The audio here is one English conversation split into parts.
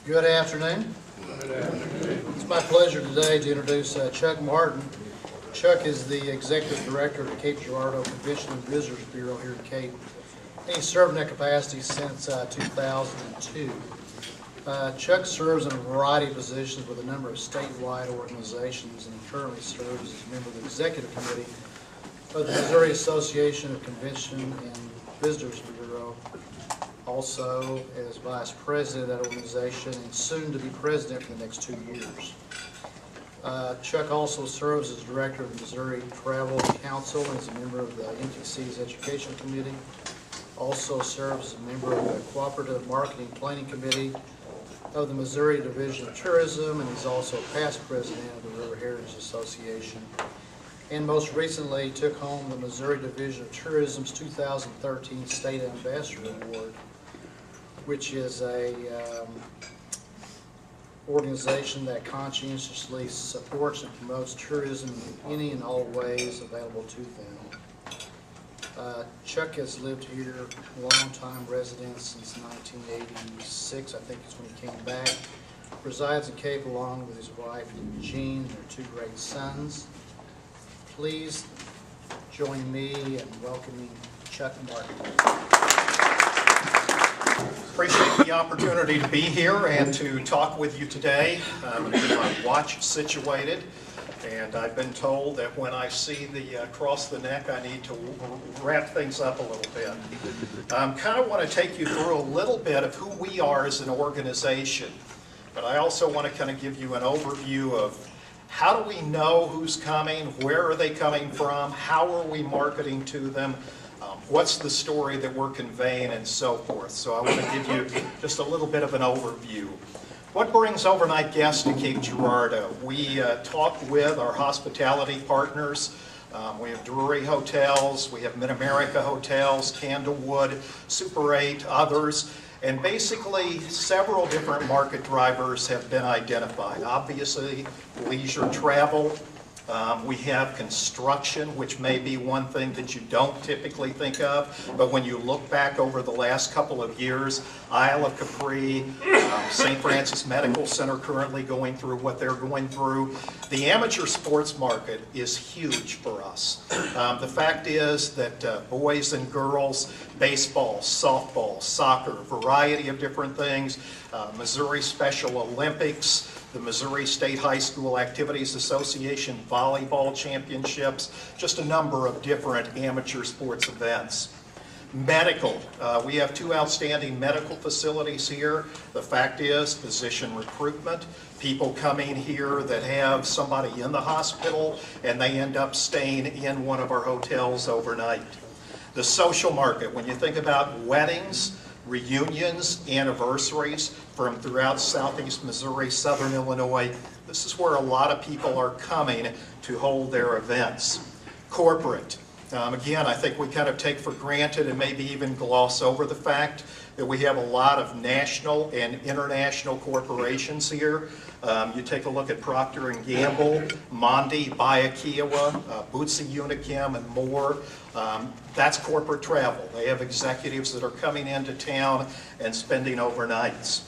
Good afternoon. It's my pleasure today to introduce Chuck Martin. Chuck is the Executive Director of the Cape Girardeau Convention and Visitors Bureau here in Cape. He's served in that capacity since 2002. Chuck serves in a variety of positions with a number of statewide organizations, and he currently serves as a member of the Executive Committee of the Missouri Association of Convention and Visitors Bureau, also as Vice President of that organization and soon to be President for the next 2 years. Chuck also serves as Director of the Missouri Travel Council and is a member of the MTC's Education Committee. Also serves as a member of the Cooperative Marketing Planning Committee of the Missouri Division of Tourism, and he's also past President of the River Heritage Association. And most recently took home the Missouri Division of Tourism's 2013 State Ambassador Award, which is a organization that conscientiously supports and promotes tourism in any and all ways available to them. Chuck has lived here, a long-time resident since 1986, I think is when he came back. Resides in Cape along with his wife Jean and their 2 great sons. Please join me in welcoming Chuck Martin. Appreciate the opportunity to be here and to talk with you today. I'm going to get my watch situated, and I've been told that when I see the across the neck, I need to wrap things up a little bit. Kind of want to take you through a little bit of who we are as an organization, but I also want to kind of give you an overview of how do we know who's coming, where are they coming from, how are we marketing to them, what's the story that we're conveying, and so forth. So I want to give you just a little bit of an overview. What brings overnight guests to Cape Girardeau? We talk with our hospitality partners. We have Drury Hotels, we have Mid-America Hotels, Candlewood, Super 8, others. And basically, several different market drivers have been identified. Obviously, leisure travel. We have construction, which may be one thing that you don't typically think of, but when you look back over the last couple of years, Isle of Capri, St. Francis Medical Center currently going through what they're going through. The amateur sports market is huge for us. The fact is that boys and girls, baseball, softball, soccer, variety of different things, Missouri Special Olympics, the Missouri State High School Activities Association volleyball championships, just a number of different amateur sports events. Medical, we have 2 outstanding medical facilities here. The fact is, physician recruitment, people coming here that have somebody in the hospital and they end up staying in one of our hotels overnight. The social market, when you think about weddings, reunions, anniversaries from throughout southeast Missouri, southern Illinois, this is where a lot of people are coming to hold their events. Corporate, again, I think we kind of take for granted and maybe even gloss over the fact that we have a lot of national and international corporations here. You take a look at Procter & Gamble, Mondi, Baia Kiowa, Bootsy Unichem, and more. That's corporate travel. They have executives that are coming into town and spending overnights.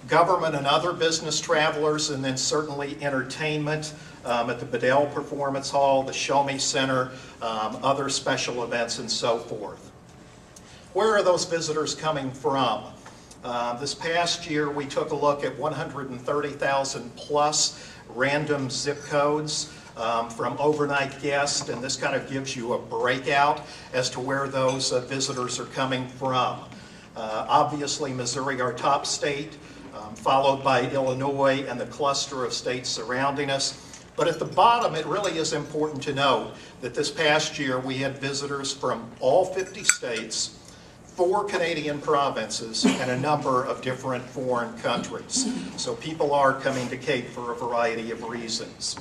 Government and other business travelers, and then certainly entertainment at the Bedell Performance Hall, the Show Me Center, other special events, and so forth. Where are those visitors coming from? This past year, we took a look at 130,000 plus random zip codes from overnight guests, and this kind of gives you a breakout as to where those visitors are coming from. Obviously, Missouri, our top state, followed by Illinois and the cluster of states surrounding us. But at the bottom, it really is important to note that this past year we had visitors from all 50 states, 4 Canadian provinces, and a number of different foreign countries. So people are coming to Cape for a variety of reasons.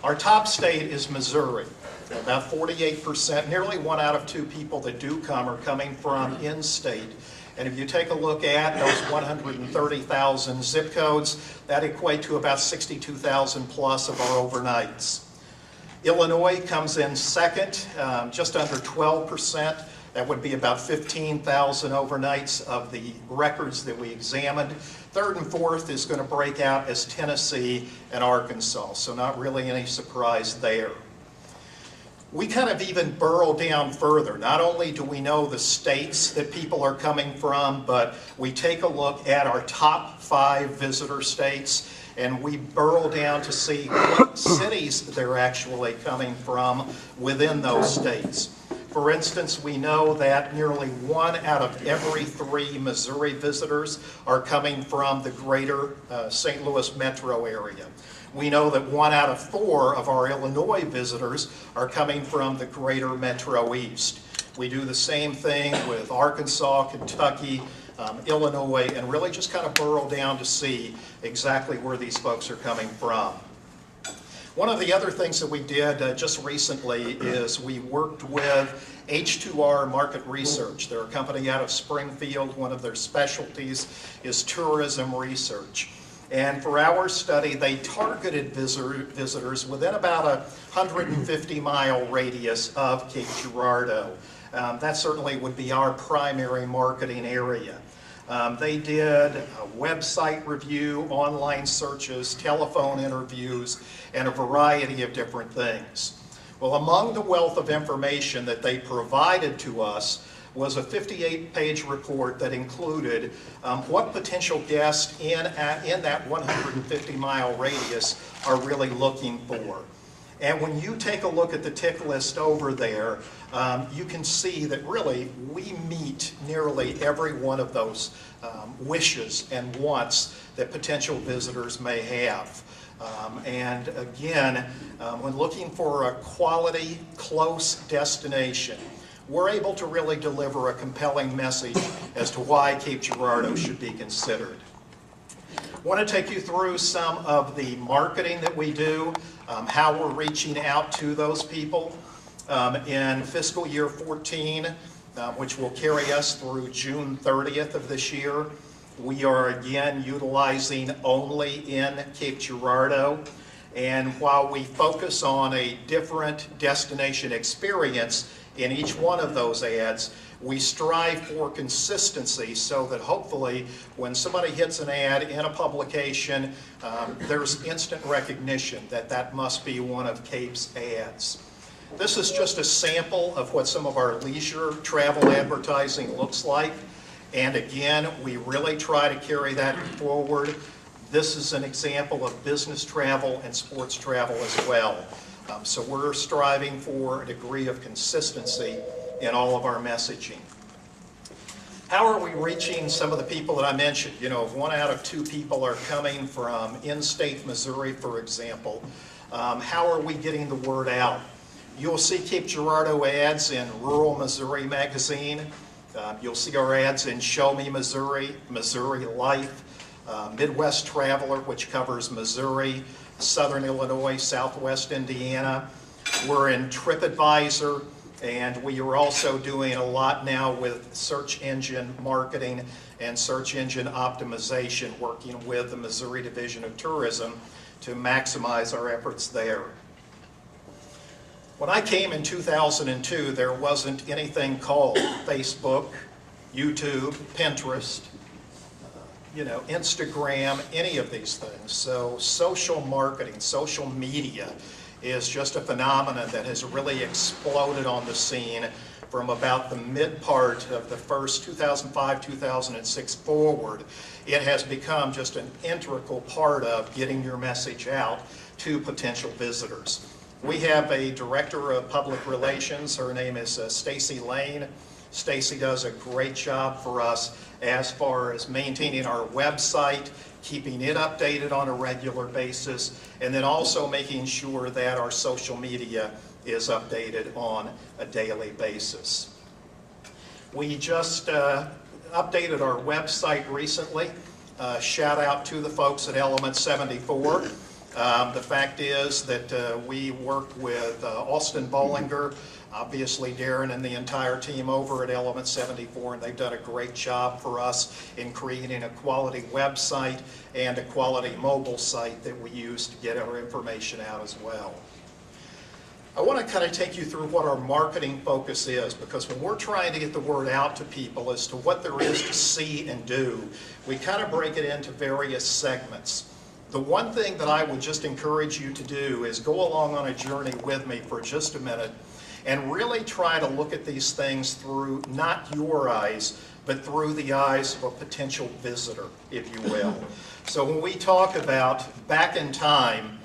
Our top state is Missouri. About 48%, nearly 1 out of 2 people that do come are coming from in-state. And if you take a look at those 130,000 zip codes, that equate to about 62,000 plus of our overnights. Illinois comes in second, just under 12%. That would be about 15,000 overnights of the records that we examined. Third and fourth is going to break out as Tennessee and Arkansas, so not really any surprise there. We kind of even burrow down further. Not only do we know the states that people are coming from, but we take a look at our top 5 visitor states, and we burrow down to see what cities they're actually coming from within those states. For instance, we know that nearly 1 out of every 3 Missouri visitors are coming from the greater St. Louis metro area. We know that 1 out of 4 of our Illinois visitors are coming from the greater Metro East. We do the same thing with Arkansas, Kentucky, Illinois, and really just kind of burrow down to see exactly where these folks are coming from. One of the other things that we did just recently is we worked with H2R Market Research. They're a company out of Springfield. One of their specialties is tourism research. And for our study, they targeted visitors within about a 150-mile radius of Cape Girardeau. That certainly would be our primary marketing area. They did a website review, online searches, telephone interviews, and a variety of different things. Well, among the wealth of information that they provided to us was a 58-page report that included what potential guests in that 150-mile radius are really looking for. And when you take a look at the tick list over there, you can see that really we meet nearly every one of those wishes and wants that potential visitors may have. And again, when looking for a quality, close destination, we're able to really deliver a compelling message as to why Cape Girardeau should be considered. I want to take you through some of the marketing that we do, how we're reaching out to those people. In fiscal year 14, which will carry us through June 30th of this year, we are again utilizing only in Cape Girardeau. And while we focus on a different destination experience in each one of those ads, we strive for consistency so that hopefully when somebody hits an ad in a publication, there's instant recognition that that must be one of Cape's ads. This is just a sample of what some of our leisure travel advertising looks like. And again, we really try to carry that forward. This is an example of business travel and sports travel as well. So we're striving for a degree of consistency in all of our messaging. How are we reaching some of the people that I mentioned? You know, if 1 out of 2 people are coming from in-state Missouri, for example, how are we getting the word out? You'll see Cape Girardeau ads in Rural Missouri magazine. You'll see our ads in Show Me Missouri, Missouri Life, Midwest Traveler, which covers Missouri, Southern Illinois, Southwest Indiana. We're in TripAdvisor, and we are also doing a lot now with search engine marketing and search engine optimization, working with the Missouri Division of Tourism to maximize our efforts there. When I came in 2002, there wasn't anything called Facebook, YouTube, Pinterest, Instagram, any of these things. So social marketing, social media is just a phenomenon that has really exploded on the scene from about the mid part of the first 2005-2006 forward. It has become just an integral part of getting your message out to potential visitors. We have a director of public relations. Her name is Stacy Lane. Stacy does a great job for us as far as maintaining our website, keeping it updated on a regular basis, and then also making sure that our social media is updated on a daily basis. We just updated our website recently. Shout out to the folks at Element 74. The fact is that we work with Austin Bollinger, obviously Darren and the entire team over at Element 74, and they've done a great job for us in creating a quality website and a quality mobile site that we use to get our information out as well. I want to kind of take you through what our marketing focus is, because when we're trying to get the word out to people as to what there is to see and do, we kind of break it into various segments. The one thing that I would just encourage you to do is go along on a journey with me for just a minute and really try to look at these things through not your eyes, but through the eyes of a potential visitor, if you will. So when we talk about back in time,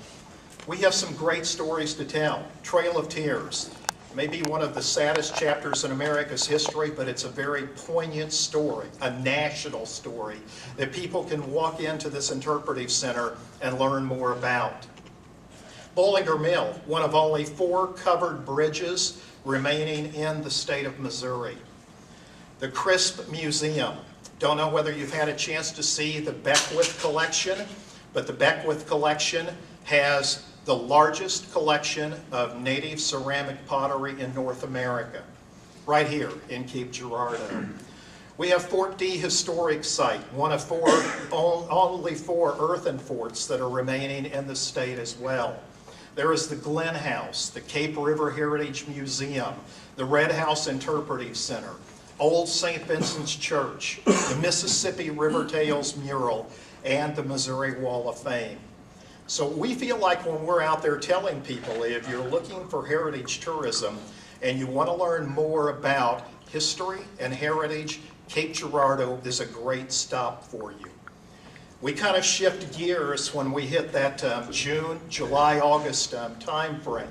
we have some great stories to tell. Trail of Tears, maybe one of the saddest chapters in America's history, but it's a very poignant story, a national story that people can walk into this interpretive center and learn more about. Bollinger Mill, one of only 4 covered bridges remaining in the state of Missouri. The Crisp Museum. Don't know whether you've had a chance to see the Beckwith collection, but the Beckwith collection has the largest collection of native ceramic pottery in North America, right here in Cape Girardeau. We have Fort D Historic Site, one of only 4 earthen forts that are remaining in the state as well. There is the Glen House, the Cape River Heritage Museum, the Red House Interpretive Center, Old St. Vincent's Church, the Mississippi River Tales mural, and the Missouri Wall of Fame. So we feel like when we're out there telling people, if you're looking for heritage tourism and you want to learn more about history and heritage, Cape Girardeau is a great stop for you. We kind of shift gears when we hit that June, July, August time frame.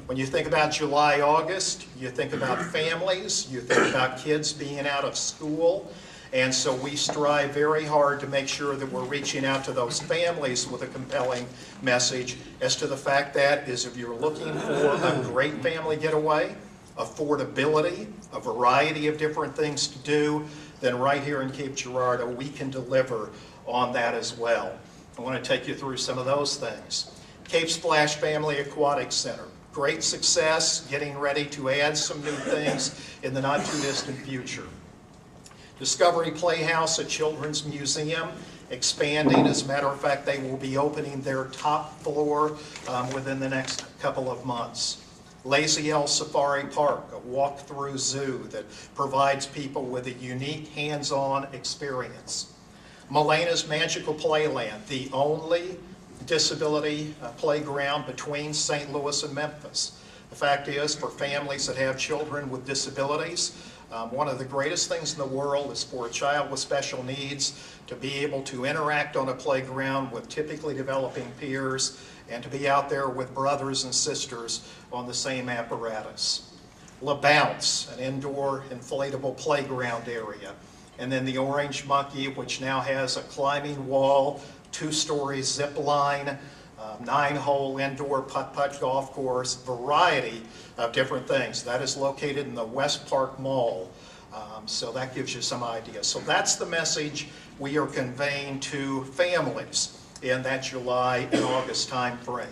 When you think about July, August, you think about families, you think about kids being out of school. And so we strive very hard to make sure that we're reaching out to those families with a compelling message as to the fact that is if you're looking for a great family getaway, affordability, a variety of different things to do, then right here in Cape Girardeau we can deliver on that as well. I want to take you through some of those things. Cape Splash Family Aquatic Center. Great success, getting ready to add some new things in the not too distant future. Discovery Playhouse, a children's museum, expanding. As a matter of fact, they will be opening their top floor within the next couple of months. Lazy L Safari Park, a walk-through zoo that provides people with a unique hands-on experience. Malena's Magical Playland, the only disability playground between St. Louis and Memphis. The fact is, for families that have children with disabilities, one of the greatest things in the world is for a child with special needs to be able to interact on a playground with typically developing peers and to be out there with brothers and sisters on the same apparatus. La Bounce, an indoor inflatable playground area. And then the Orange Monkey, which now has a climbing wall, 2-story zip line, 9-hole indoor putt-putt golf course, variety of different things. That is located in the West Park Mall, so that gives you some idea. So that's the message we are conveying to families in that July and August time frame.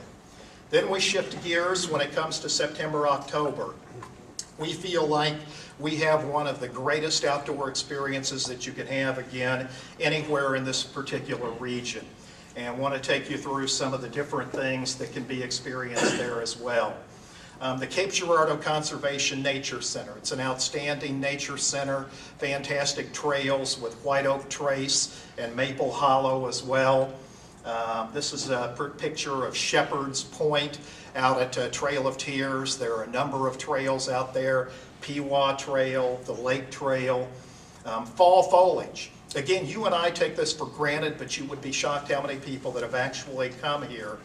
Then we shift gears when it comes to September, October. We feel like we have one of the greatest outdoor experiences that you can have, again, anywhere in this particular region. And want to take you through some of the different things that can be experienced there as well. The Cape Girardeau Conservation Nature Center. It's an outstanding nature center, fantastic trails with White Oak Trace and Maple Hollow as well. This is a picture of Shepherd's Point out at Trail of Tears. There are a number of trails out there, Pewa Trail, the Lake Trail, fall foliage. Again, you and I take this for granted, but you would be shocked how many people that have actually come here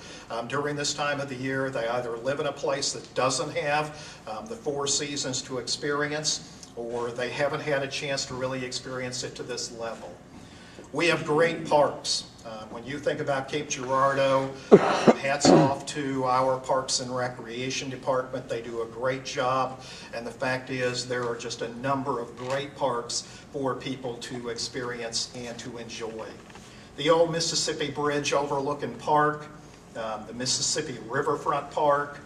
during this time of the year. They either live in a place that doesn't have the 4 seasons to experience, or they haven't had a chance to really experience it to this level. We have great parks. When you think about Cape Girardeau, hats off to our Parks and Recreation Department. They do a great job, and the fact is there are just a number of great parks for people to experience and to enjoy. The old Mississippi Bridge overlooking park, the Mississippi Riverfront Park,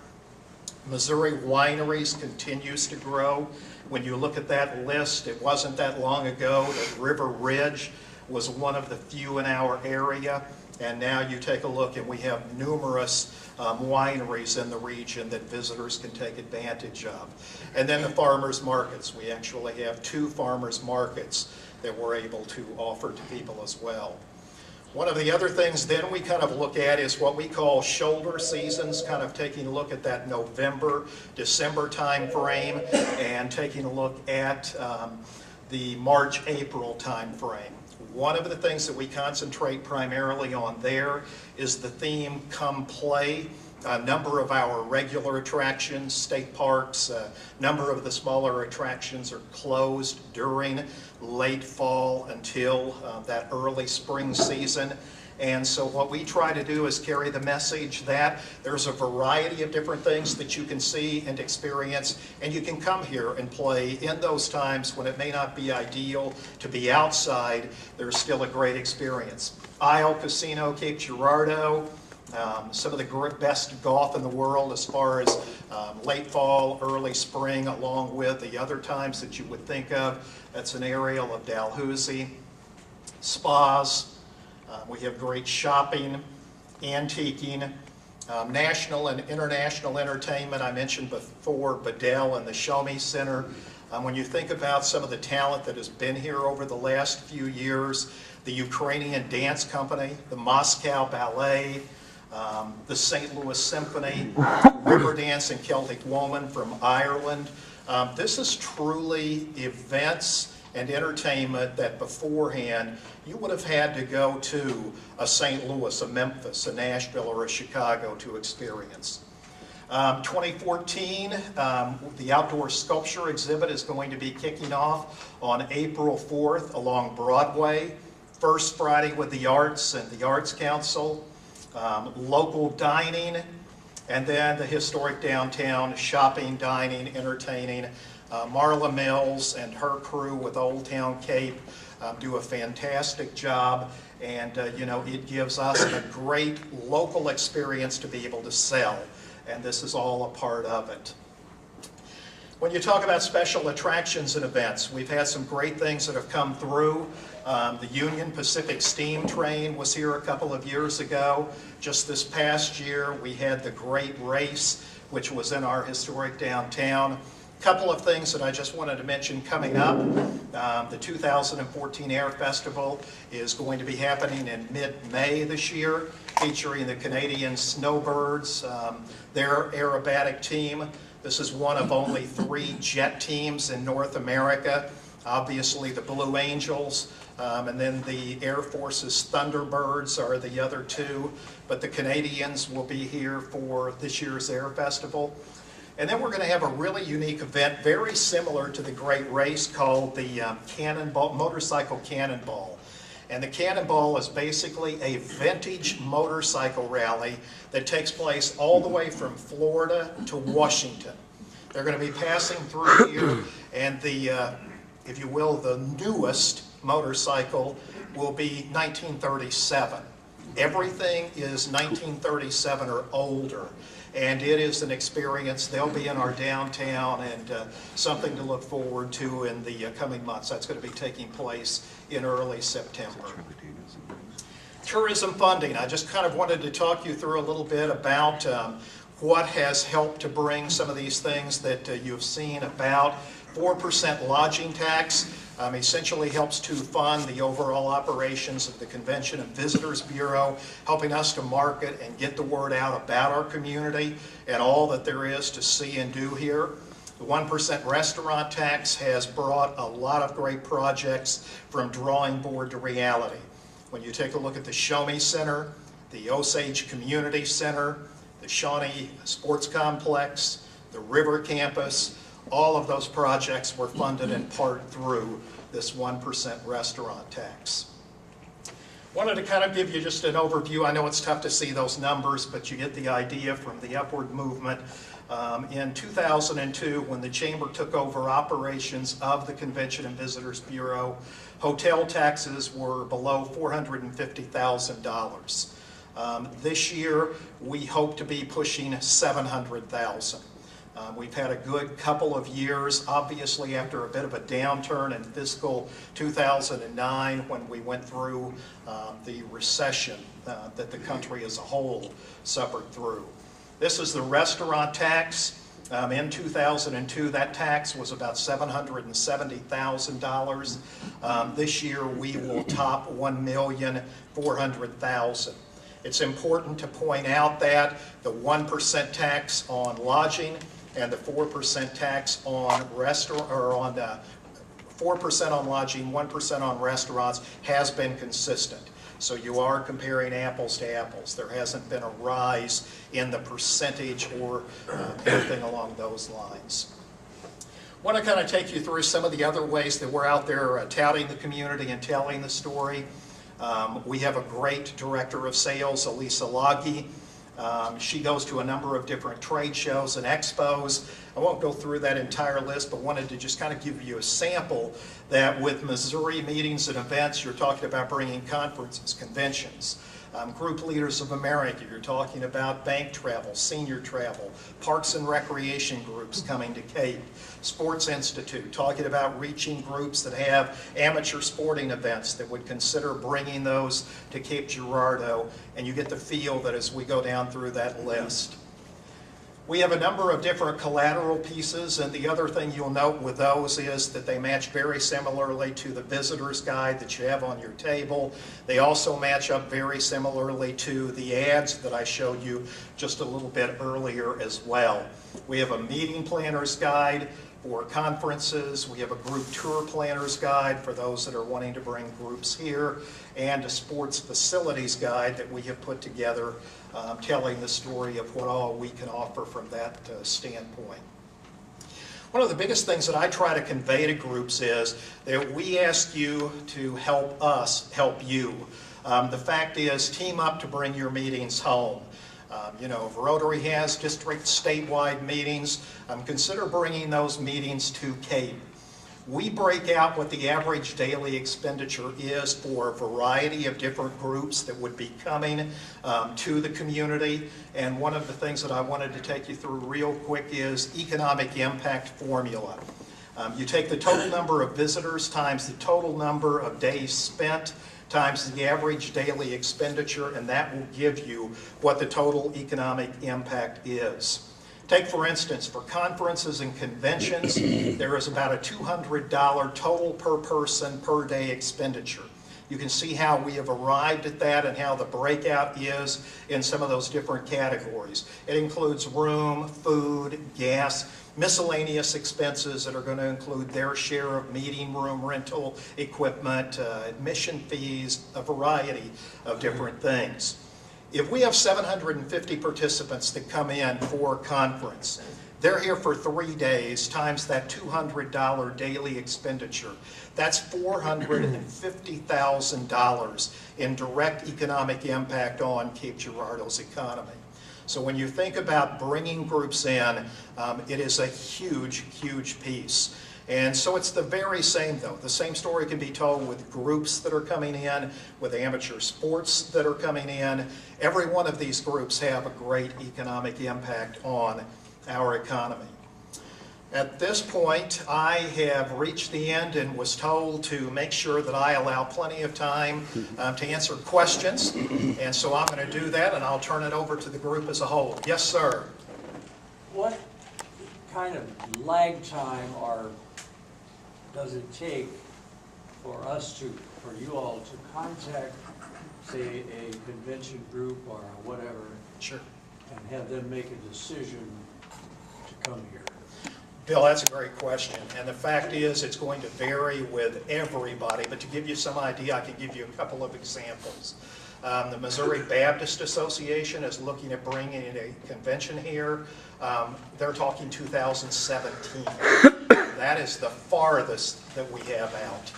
Missouri Wineries continues to grow. When you look at that list, it wasn't that long ago that River Ridge was one of the few in our area. And now you take a look and we have numerous wineries in the region that visitors can take advantage of. And then the farmers markets. We actually have 2 farmers markets that we're able to offer to people as well. One of the other things then we kind of look at is what we call shoulder seasons, kind of taking a look at that November, December time frame and taking a look at the March, April time frame. One of the things that we concentrate primarily on there is the theme Come Play. A number of our regular attractions, state parks, a number of the smaller attractions are closed during late fall until that early spring season. And so what we try to do is carry the message that there's a variety of different things that you can see and experience, and you can come here and play in those times when it may not be ideal to be outside. There's still a great experience. Isle Casino, Cape Girardeau, some of the best golf in the world as far as late fall, early spring, along with the other times that you would think of. That's an aerial of Dalhousie. Spas. We have great shopping, antiquing, national and international entertainment. I mentioned before Bedell and the Show Me Center. When you think about some of the talent that has been here over the last few years, the Ukrainian Dance Company, the Moscow Ballet, the St. Louis Symphony, River Dance and Celtic Woman from Ireland. This is truly events and entertainment that beforehand you would have had to go to a St. Louis, a Memphis, a Nashville, or a Chicago to experience. 2014, the outdoor sculpture exhibit is going to be kicking off on April 4th along Broadway. First Friday with the Arts and the Arts Council, local dining, and then the historic downtown shopping, dining, entertaining. Marla Mills and her crew with Old Town Cape do a fantastic job, and you know, it gives us a great local experience to be able to sell, and this is all a part of it. When you talk about special attractions and events, we've had some great things that have come through. The Union Pacific Steam Train was here a couple of years ago. Just this past year, we had the Great Race, which was in our historic downtown. Couple of things that I just wanted to mention coming up. The 2014 Air Festival is going to be happening in mid-May this year, featuring the Canadian Snowbirds, their aerobatic team. This is one of only 3 jet teams in North America. Obviously the Blue Angels, and then the Air Force's Thunderbirds are the other 2, but the Canadians will be here for this year's Air Festival. And then we're going to have a really unique event, very similar to the Great Race, called the Motorcycle Cannonball. And the Cannonball is basically a vintage motorcycle rally that takes place all the way from Florida to Washington. They're going to be passing through here, and the, if you will, the newest motorcycle will be 1937. Everything is 1937 or older. And it is an experience. They'll be in our downtown, and something to look forward to in the coming months. That's going to be taking place in early September. Tourism funding. I just kind of wanted to talk you through a little bit about what has helped to bring some of these things that you've seen about. 4% lodging tax essentially helps to fund the overall operations of the Convention and Visitors Bureau, helping us to market and get the word out about our community and all that there is to see and do here. The 1% restaurant tax has brought a lot of great projects from drawing board to reality. When you take a look at the Show Me Center, the Osage Community Center, the Shawnee Sports Complex, the River Campus, all of those projects were funded in part through this 1% restaurant tax. Wanted to kind of give you just an overview. I know it's tough to see those numbers, but you get the idea from the upward movement. In 2002, when the Chamber took over operations of the Convention and Visitors Bureau, hotel taxes were below $450,000. This year, we hope to be pushing $700,000. We've had a good couple of years, obviously after a bit of a downturn in fiscal 2009 when we went through the recession that the country as a whole suffered through. This is the restaurant tax. In 2002, that tax was about $770,000. This year, we will top $1,400,000. It's important to point out that the 1% tax on lodging and the 4% tax on 4% on lodging, 1% on restaurants has been consistent. So you are comparing apples to apples. There hasn't been a rise in the percentage or anything along those lines. I want to kind of take you through some of the other ways that we're out there touting the community and telling the story. We have a great director of sales, Elisa Laghi. She goes to a number of different trade shows and expos. I won't go through that entire list, but wanted to just kind of give you a sample that with Missouri meetings and events, you're talking about bringing conferences, conventions, Group Leaders of America, you're talking about bank travel, senior travel, parks and recreation groups coming to Cape, Sports Institute, talking about reaching groups that have amateur sporting events that would consider bringing those to Cape Girardeau, and you get the feel that as we go down through that list. We have a number of different collateral pieces, and the other thing you'll note with those is that they match very similarly to the visitor's guide that you have on your table. They also match up very similarly to the ads that I showed you just a little bit earlier as well. We have a meeting planner's guide for conferences. We have a group tour planner's guide for those that are wanting to bring groups here, and a sports facilities guide that we have put together telling the story of what all we can offer from that standpoint. One of the biggest things that I try to convey to groups is that we ask you to help us help you. The fact is, team up to bring your meetings home. You know, if Rotary has district statewide meetings, consider bringing those meetings to Cape. We break out what the average daily expenditure is for a variety of different groups that would be coming to the community. And one of the things that I wanted to take you through real quick is economic impact formula. You take the total number of visitors times the total number of days spent times the average daily expenditure, and that will give you what the total economic impact is. Take, for instance, for conferences and conventions, there is about a $200 total per person per day expenditure. You can see how we have arrived at that and how the breakout is in some of those different categories. It includes room, food, gas, miscellaneous expenses that are going to include their share of meeting room rental, equipment, admission fees, a variety of different things. If we have 750 participants that come in for a conference, they're here for 3 days times that $200 daily expenditure. That's $450,000 in direct economic impact on Cape Girardeau's economy. So when you think about bringing groups in, it is a huge, huge piece. And so it's the very same, though. The same story can be told with groups that are coming in, with amateur sports that are coming in. Every one of these groups have a great economic impact on our economy. At this point, I have reached the end and was told to make sure that I allow plenty of time to answer questions. And so I'm going to do that, and I'll turn it over to the group as a whole. Yes, sir. What kind of lag time does it take for you all to contact, say, a convention group or whatever, Sure, and have them make a decision to come here? Bill, that's a great question. And the fact is, it's going to vary with everybody. But to give you some idea, I can give you a couple of examples. The Missouri Baptist Association is looking at bringing in a convention here. They're talking 2017. That is the farthest that we have out.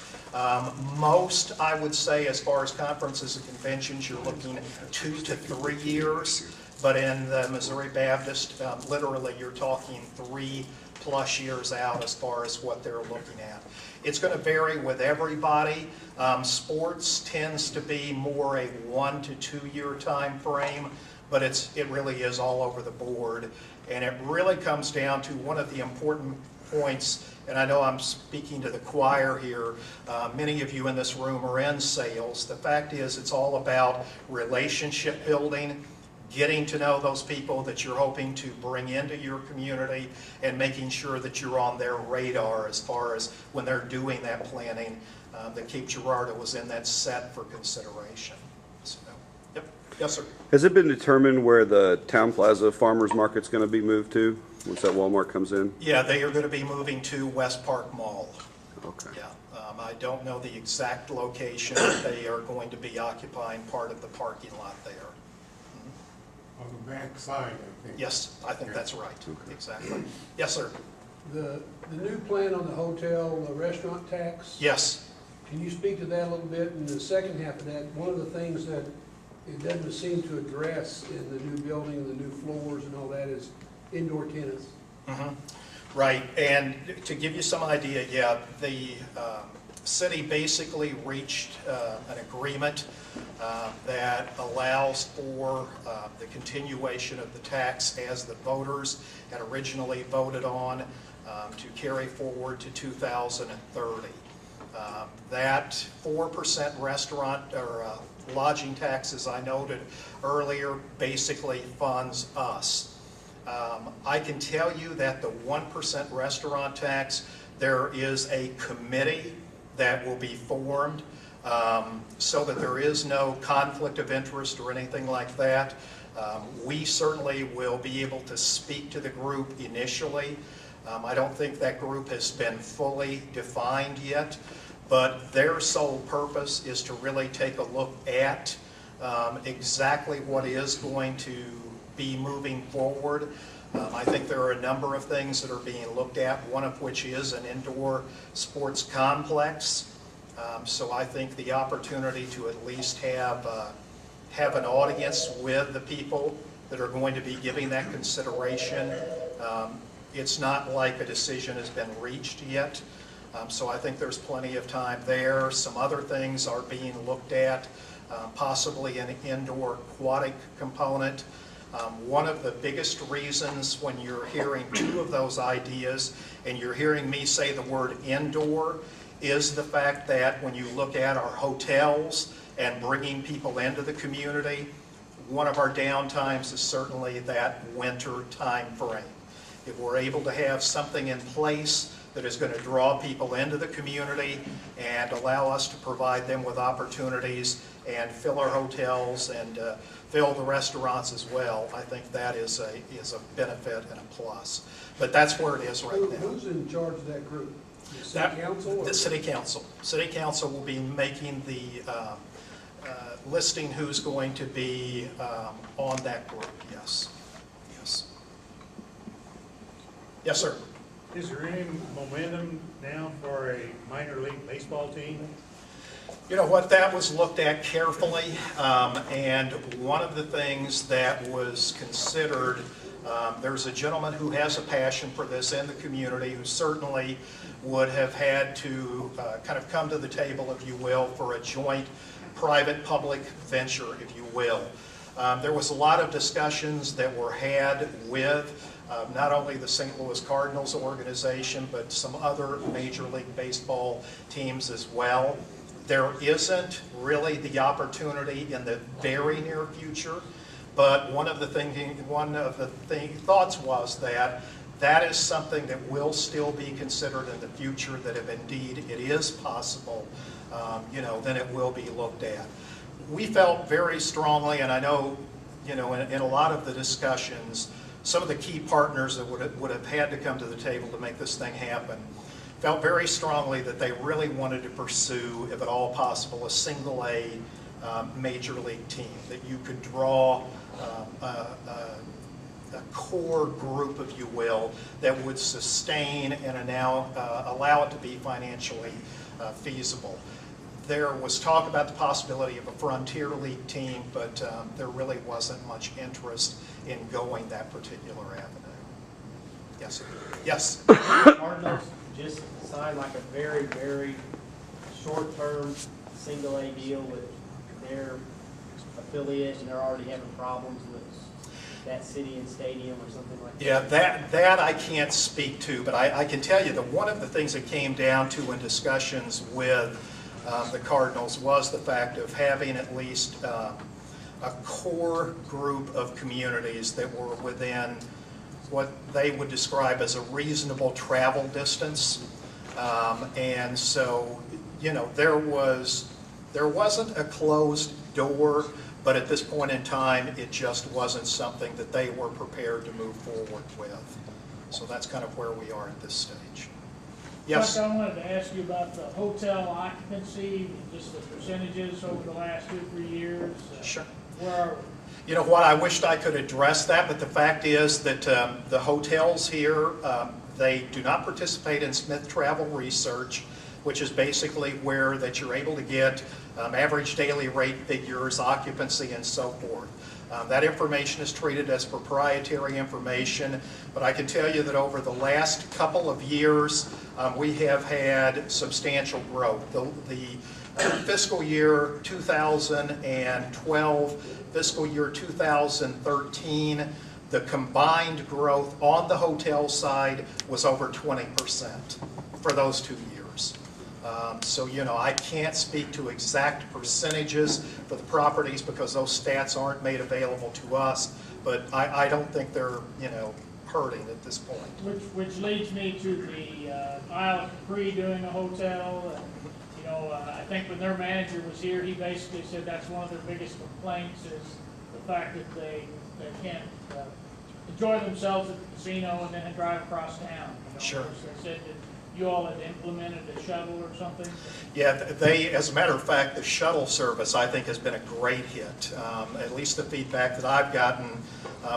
Most, I would say, as far as conferences and conventions, you're looking at 2 to 3 years. But in the Missouri Baptist, literally, you're talking 3+ years out as far as what they're looking at. It's going to vary with everybody. Sports tends to be more a 1 to 2 year time frame, but it really is all over the board. And it really comes down to one of the important points, and I know I'm speaking to the choir here. Many of you in this room are in sales. The fact is, it's all about relationship building, getting to know those people that you're hoping to bring into your community, and making sure that you're on their radar as far as when they're doing that planning, that Cape Girardeau was in that set for consideration. So, yep. Yes, sir. Has it been determined where the Town Plaza Farmers Market's going to be moved to once that Walmart comes in? Yeah, they are going to be moving to West Park Mall. Okay. Yeah, I don't know the exact location, but they are going to be occupying part of the parking lot there. On the back side, I think. Yes, I think that's right. Exactly. Yes, sir. The new plan on the hotel, the restaurant tax? Yes. Can you speak to that a little bit? And the second half of that, one of the things that it doesn't seem to address in the new building, the new floors and all that is indoor tennis. Mm-hmm. Right, and to give you some idea, yeah, the city basically reached an agreement that allows for the continuation of the tax as the voters had originally voted on to carry forward to 2030. That 4% restaurant or lodging tax, as I noted earlier, basically funds us. I can tell you that the 1% restaurant tax, there is a committee that will be formed so that there is no conflict of interest or anything like that. We certainly will be able to speak to the group initially. I don't think that group has been fully defined yet, but their sole purpose is to really take a look at exactly what is going to be moving forward. I think there are a number of things that are being looked at, one of which is an indoor sports complex. So I think the opportunity to at least have an audience with the people that are going to be giving that consideration. It's not like a decision has been reached yet. So I think there's plenty of time there. Some other things are being looked at, possibly an indoor aquatic component. One of the biggest reasons when you're hearing two of those ideas and you're hearing me say the word indoor is the fact that when you look at our hotels and bringing people into the community, one of our downtimes is certainly that winter time frame. If we're able to have something in place that is going to draw people into the community and allow us to provide them with opportunities and fill our hotels and fill the restaurants as well, I think that is a benefit and a plus. But that's where it is right now. Who's in charge of that group? The city council? The city council. City council will be making the listing who's going to be on that group, yes. Yes. Yes, sir. Is there any momentum now for a minor league baseball team? You know what, that was looked at carefully, and one of the things that was considered, there's a gentleman who has a passion for this in the community who certainly would have had to kind of come to the table, if you will, for a joint private-public venture, if you will. There was a lot of discussions that were had with not only the St. Louis Cardinals organization, but some other Major League Baseball teams as well. There isn't really the opportunity in the very near future, but one of the thoughts was that that is something that will still be considered in the future, that if indeed it is possible, then it will be looked at. We felt very strongly, and I know, in a lot of the discussions, some of the key partners that would have had to come to the table to make this thing happen felt very strongly that they really wanted to pursue, if at all possible, a single A major league team, that you could draw a core group, if you will, that would sustain and now allow it to be financially feasible. There was talk about the possibility of a Frontier League team, but there really wasn't much interest in going that particular avenue. Yes, sir. Yes. Cardinals just signed like a very, very short-term single A deal with their affiliate and they're already having problems with that city and stadium or something like that? Yeah, that I can't speak to, but I can tell you that one of the things that came down to in discussions with the Cardinals was the fact of having at least a core group of communities that were within what they would describe as a reasonable travel distance. And so, you know, there wasn't a closed door, but at this point in time, it just wasn't something that they were prepared to move forward with. So that's kind of where we are at this stage. Yes? Chuck, I wanted to ask you about the hotel occupancy, just the percentages over the last 2 or 3 years. Sure. Where are we? You know what, I wished I could address that, but the fact is that the hotels here, they do not participate in Smith Travel Research, which is basically where that you're able to get average daily rate figures, occupancy, and so forth. That information is treated as proprietary information, but I can tell you that over the last couple of years, we have had substantial growth. The fiscal year 2012, fiscal year 2013, the combined growth on the hotel side was over 20% for those 2 years. So, you know, I can't speak to exact percentages for the properties because those stats aren't made available to us, but I don't think they're, you know, hurting at this point. Which leads me to the Isle of Capri doing a hotel. You know, I think when their manager was here, he basically said that's one of their biggest complaints is the fact that they can't enjoy themselves at the casino and then drive across town. You know? Sure. They said that you all had implemented a shuttle or something. Yeah, as a matter of fact, the shuttle service I think has been a great hit. At least the feedback that I've gotten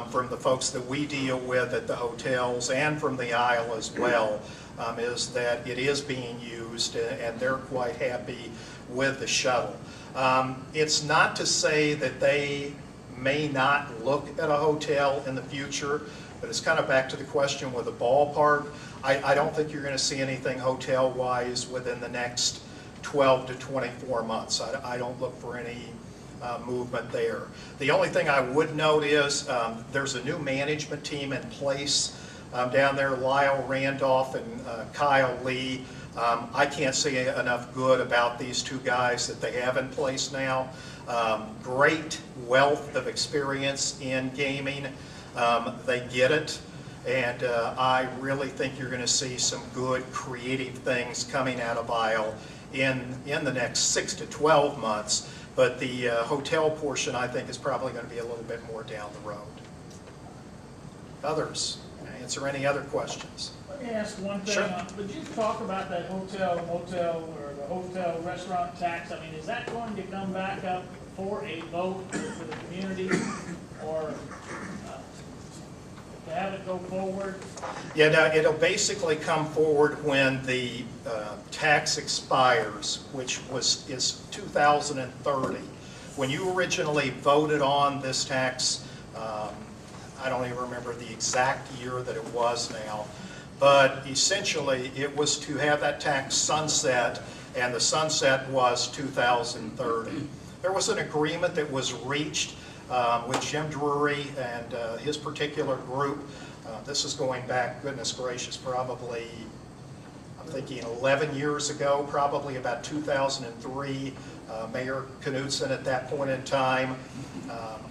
from the folks that we deal with at the hotels and from the Isle as well is that it is being used and they're quite happy with the shuttle. It's not to say that they may not look at a hotel in the future, but it's kind of back to the question with the ballpark. I don't think you're going to see anything hotel-wise within the next 12 to 24 months. I don't look for any movement there. The only thing I would note is there's a new management team in place down there, Lyle Randolph and Kyle Lee. I can't say enough good about these two guys that they have in place now. Great wealth of experience in gaming. They get it. And I really think you're going to see some good creative things coming out of Isle in the next 6 to 12 months. But the hotel portion, I think, is probably going to be a little bit more down the road. Others? Can I answer any other questions? Let me ask one thing. Sure. Would you talk about that hotel, motel, or the hotel restaurant tax? I mean, is that going to come back up for a vote for the community, or to have it go forward? Yeah, no, it'll basically come forward when the tax expires, which is 2030. When you originally voted on this tax, I don't even remember the exact year that it was now, but essentially it was to have that tax sunset, and the sunset was 2030. There was an agreement that was reached with Jim Drury and his particular group. This is going back, goodness gracious, probably, I'm thinking 11 years ago, probably about 2003. Mayor Knudsen at that point in time.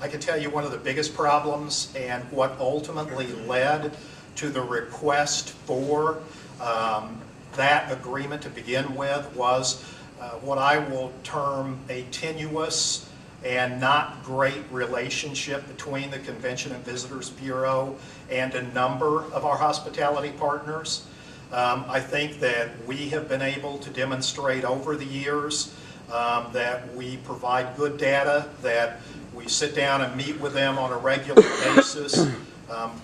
I can tell you one of the biggest problems and what ultimately led to the request for that agreement to begin with was what I will term a tenuous and not great relationship between the Convention and Visitors Bureau and a number of our hospitality partners. I think that we have been able to demonstrate over the years that we provide good data, that we sit down and meet with them on a regular basis.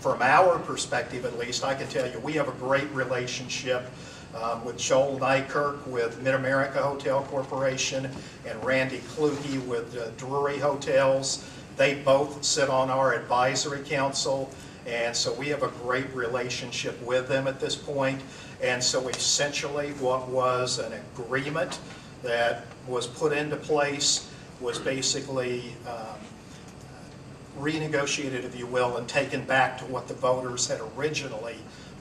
From our perspective, at least, I can tell you we have a great relationship with Joel Nykirk with Mid-America Hotel Corporation and Randy Kluge with Drury Hotels. They both sit on our advisory council, and so we have a great relationship with them at this point. And so essentially what was an agreement that was put into place was basically renegotiated, if you will, and taken back to what the voters had originally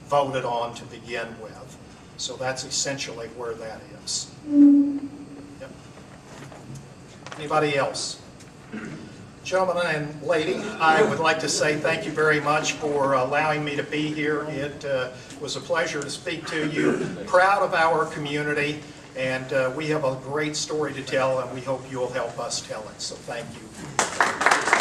voted on to begin with. So that's essentially where that is. Yep. Anybody else? Gentlemen and lady, I would like to say thank you very much for allowing me to be here. It was a pleasure to speak to you. Proud of our community, and we have a great story to tell, and we hope you'll help us tell it. So thank you.